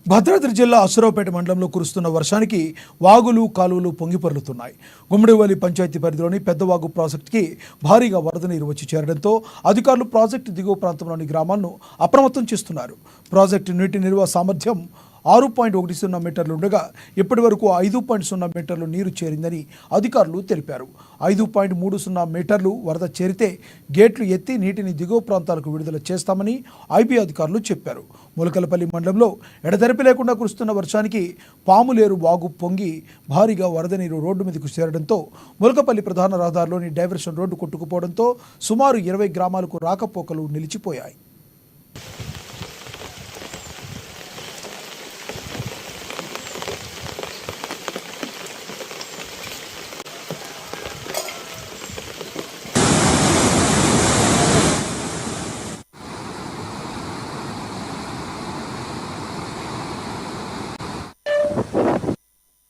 భద్రాద్రి జిల్లా అసురావుపేట మండలంలో కురుస్తున్న వర్షానికి వాగులు కాలువలు పొంగిపొర్లుతున్నాయి. గుమ్మడివల్లి పంచాయతీ పరిధిలోని పెద్దవాగు ప్రాజెక్టుకి భారీగా వరద నీరు వచ్చి చేరడంతో అధికారులు ప్రాజెక్టు దిగువ ప్రాంతంలోని గ్రామాలను అప్రమత్తం చేస్తున్నారు. ప్రాజెక్టు నీటి నిల్వ సామర్థ్యం 6.10 మీటర్లు ఉండగా ఇప్పటి వరకు 5.0 మీటర్లు నీరు చేరిందని అధికారులు తెలిపారు. 5.30 మీటర్లు వరద చేరితే గేట్లు ఎత్తి నీటిని దిగువ ప్రాంతాలకు విడుదల చేస్తామని ఐబీ అధికారులు చెప్పారు. ములకలపల్లి మండలంలో ఎడతెరిపి లేకుండా కురుస్తున్న వర్షానికి పాములేరు వాగు పొంగి భారీగా వరద నీరు రోడ్డు మీదకు చేరడంతో ములకపల్లి ప్రధాన రహదారిలోని డైవర్షన్ రోడ్డు కొట్టుకుపోవడంతో సుమారు 20 గ్రామాలకు రాకపోకలు నిలిచిపోయాయి.